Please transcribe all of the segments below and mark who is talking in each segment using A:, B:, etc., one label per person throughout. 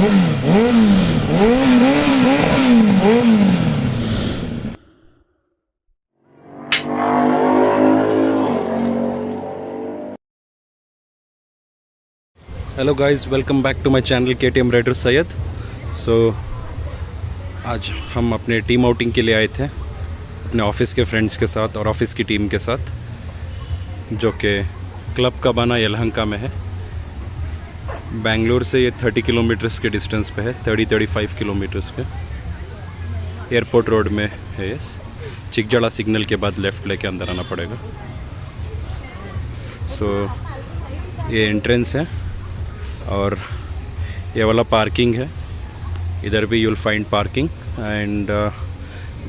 A: Hello guys, welcome back to my channel KTM rider Syed. So आज हम अपने team outing के लिए आए थे अपने ऑफिस के फ्रेंड्स के साथ और ऑफिस की टीम के साथ, जो कि क्लब कबाना यलहंका में है। बेंगलोर से ये 30 किलोमीटर्स के डिस्टेंस पे है, 30-35 किलोमीटर्स पे। एयरपोर्ट रोड में है ये। चिकजड़ा सिग्नल के बाद लेफ़्ट लेके अंदर आना पड़ेगा। सो ये एंट्रेंस है और ये वाला पार्किंग है। इधर भी you'll find parking and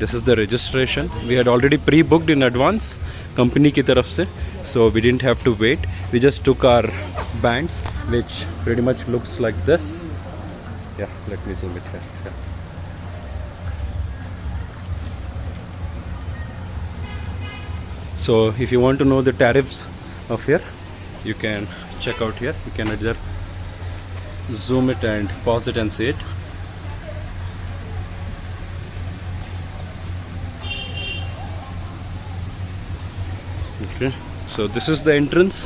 A: this is the registration. We had already pre booked in advance company की तरफ से, so we didn't have to wait. We just took our bands which pretty much looks like this. Yeah let me zoom it here. So if you want to know the tariffs of here, you can check out here. You can either zoom it and pause it and see it. Okay, so this is the entrance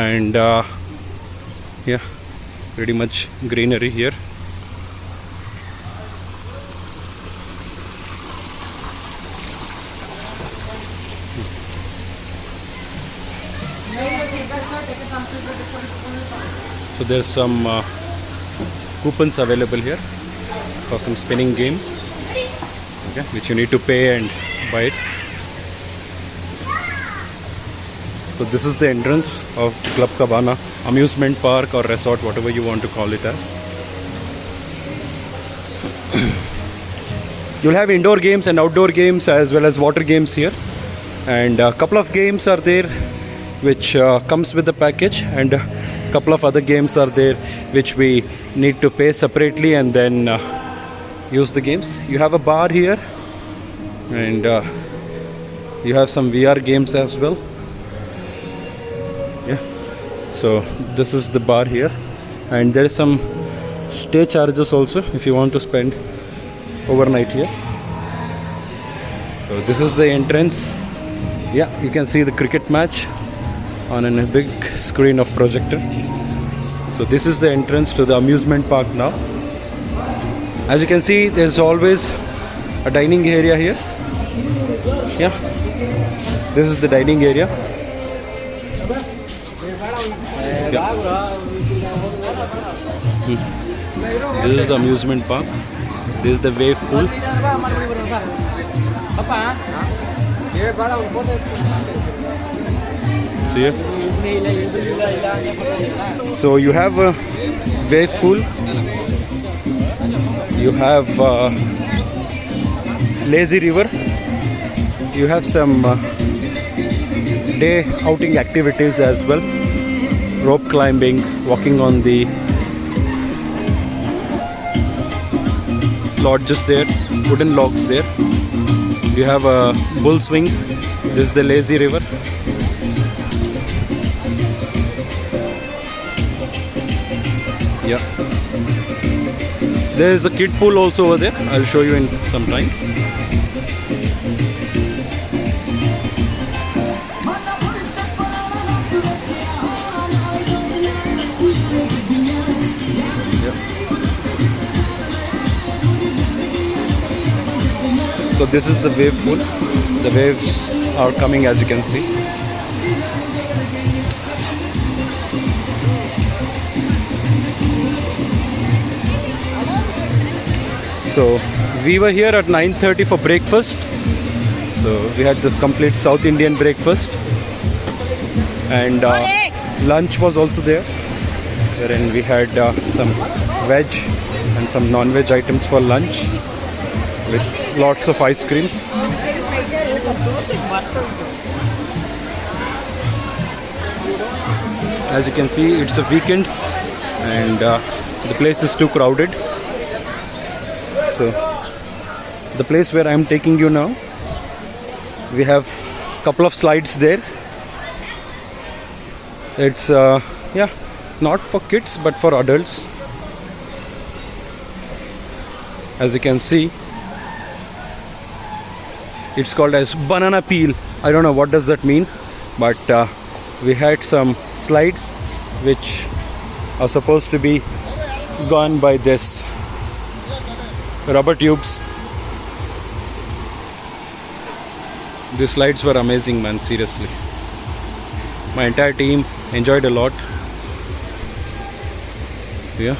A: and yeah, pretty much greenery here. So there's some coupons available here for some spinning games, okay, which you need to pay and buy it. So this is the entrance of Club Cabana amusement park or resort, whatever you want to call it as. You'll have indoor games and outdoor games as well as water games here, and a couple of games are there which comes with the package, and a couple of other games are there which we need to pay separately and then use the games. You have a bar here and you have some VR games as well. Yeah, so this is the bar here, and there is some stay charges also if you want to spend overnight here. So this is the entrance. Yeah, you can see the cricket match on a big screen of projector. So this is the entrance to the amusement park now. As you can see, there's always a dining area here. Yeah, this is the dining area. Yeah. So this is the amusement park. This is the wave pool. See here? So you have a wave pool, you have lazy river, you have some day outing activities as well, rope climbing, walking on the lodges there, wooden logs there. You have a bull swing. This is the lazy river. Yeah, there is a kid pool also over there. I'll show you in some time. Yeah. So this is the wave pool. The waves are coming, as you can see. So we were here at 9:30 for breakfast. So we had the complete South Indian breakfast, and lunch was also there, wherein we had some veg and some non-veg items for lunch with lots of ice creams. As you can see, it's a weekend and the place is too crowded. So the place where I am taking you now, we have a couple of slides there. It's yeah, not for kids but for adults. As you can see, it's called as banana peel. I don't know what does that mean, but we had some slides which are supposed to be gone by this rubber tubes. The slides were amazing, man, seriously. My entire team enjoyed a lot. Yeah.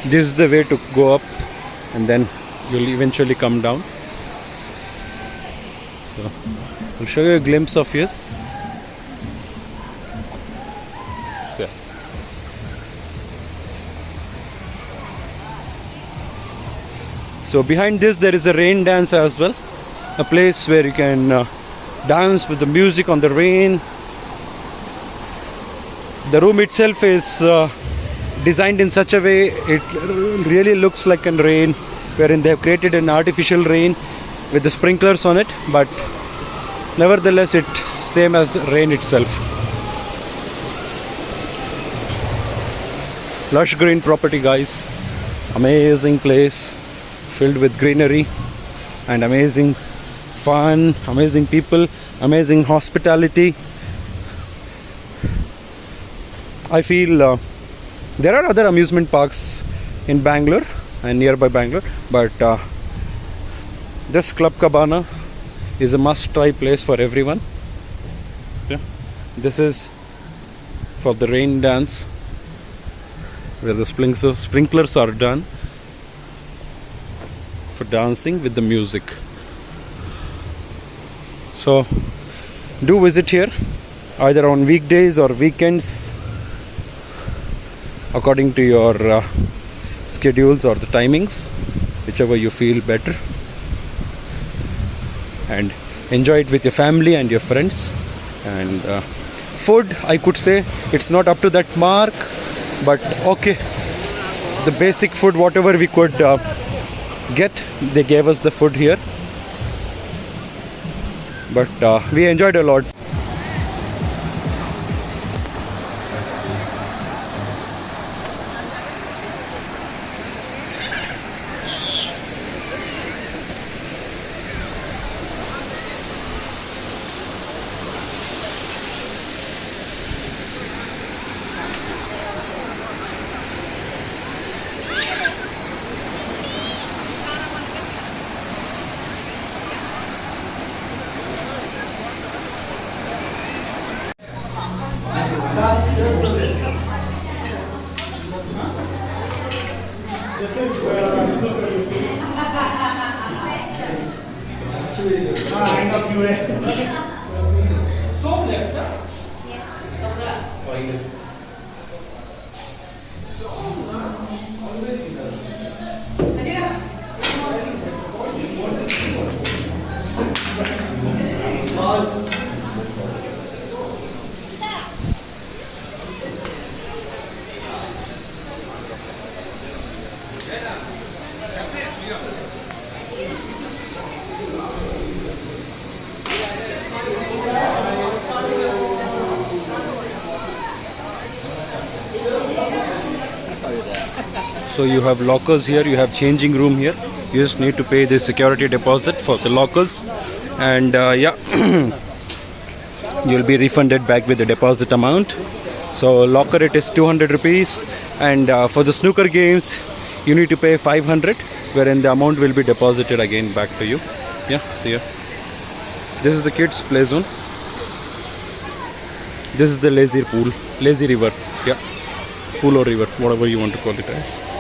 A: This is the way to go up, and then you'll eventually come down. So I'll show you a glimpse of this. So behind this there is a rain dance as well, a place where you can dance with the music on the rain. The room itself is designed in such a way it really looks like a rain, wherein they have created an artificial rain with the sprinklers on it, but nevertheless it's same as rain itself. Lush green property, guys. Amazing place filled with greenery and amazing fun, amazing people, amazing hospitality. I feel there are other amusement parks in Bangalore and nearby Bangalore, but this Club Cabana is a must-try place for everyone. So, this is for the rain dance, where the sprinklers are done for dancing with the music. So do visit here either on weekdays or weekends, according to your schedules or the timings, whichever you feel better, and enjoy it with your family and your friends. And food, I could say it's not up to that mark, but okay, the basic food whatever we could get, they gave us the food here, but we enjoyed a lot.
B: This is snooker, you see. End of UA.
C: Soap left, huh?
A: So you have lockers here, you have changing room here. You just need to pay the security deposit for the lockers, and yeah, you'll be refunded back with the deposit amount. So locker it is 200 rupees, and for the snooker games you need to pay 500, wherein the amount will be deposited again back to you. Yeah, see ya. This is the kids play zone. This is the lazy pool, lazy river. Yeah, pool or river, whatever you want to call it as.